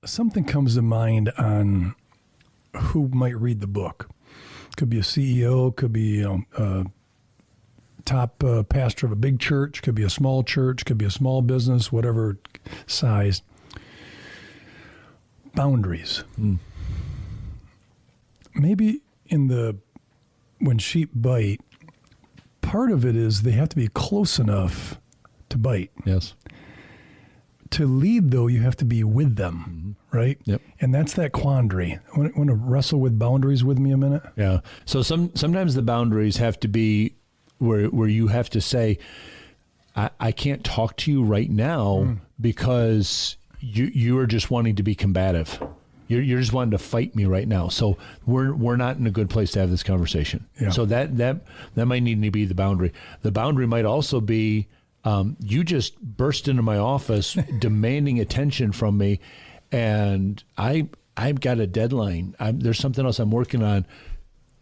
something comes to mind on who might read the book. Could be a CEO, could be a top pastor of a big church, could be a small church, could be a small business, whatever size. Boundaries. Maybe when sheep bite, part of it is they have to be close enough to bite. Yes. To lead, though, you have to be with them, right? Yep. And that's that quandary. Want to wrestle with boundaries with me a minute? Yeah. So sometimes the boundaries have to be where you have to say, I can't talk to you right now because you are just wanting to be combative. You're just wanting to fight me right now. So we're not in a good place to have this conversation. Yeah. So that might need to be the boundary. The boundary might also be you just burst into my office demanding attention from me, and I've got a deadline. There's something else I'm working on,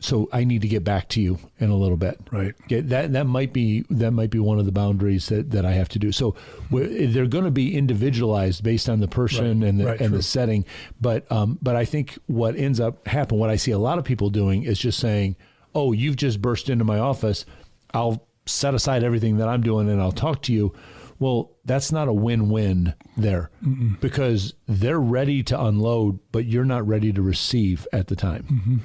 so I need to get back to you in a little bit. Right. Okay, that might be one of the boundaries that I have to do. So they're going to be individualized based on the person and the setting. But I think what ends up happening, what I see a lot of people doing is just saying, "Oh, you've just burst into my office. I'll set aside everything that I'm doing and I'll talk to you." Well, that's not a win-win there. Because they're ready to unload, but you're not ready to receive at the time.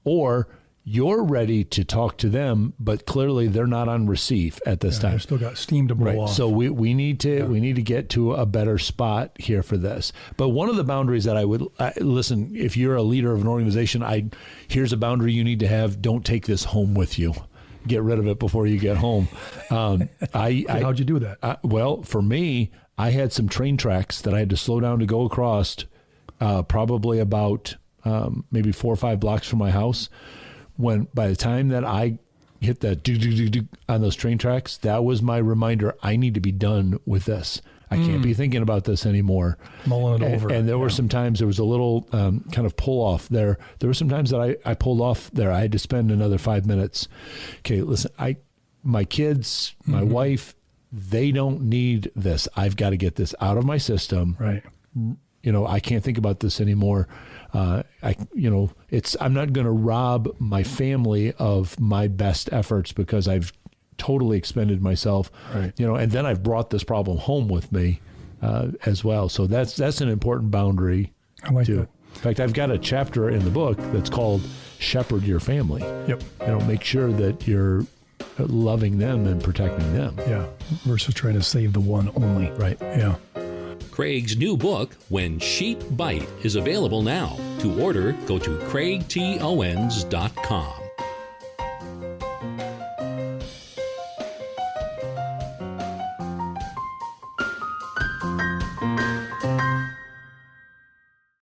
Or you're ready to talk to them, but clearly they're not on receive at this time. They've still got steam to blow off. So we need to get to a better spot here for this. But one of the boundaries that I would listen, if you're a leader of an organization, here's a boundary you need to have: don't take this home with you. Get rid of it before you get home. How'd you do that? Well, for me, I had some train tracks that I had to slow down to go across, probably about maybe 4 or 5 blocks from my house. When by the time that I hit that on those train tracks, that was my reminder. I need to be done with this. I can't be thinking about this anymore. Mulling it over. And there were some times there was a little kind of pull off there. There were some times that I pulled off there. I had to spend another 5 minutes. Okay, listen, my kids, my wife, they don't need this. I've got to get this out of my system. Right. I can't think about this anymore. I'm not going to rob my family of my best efforts because I've totally expended myself, right. And then I've brought this problem home with me as well. So that's an important boundary. I like too. that. In fact, I've got a chapter in the book that's called Shepherd Your Family. Yep. Make sure that you're loving them and protecting them. Yeah. Versus trying to save the one only. Right. Yeah. Craig's new book, When Sheep Bite, is available now. To order, go to craigtowens.com.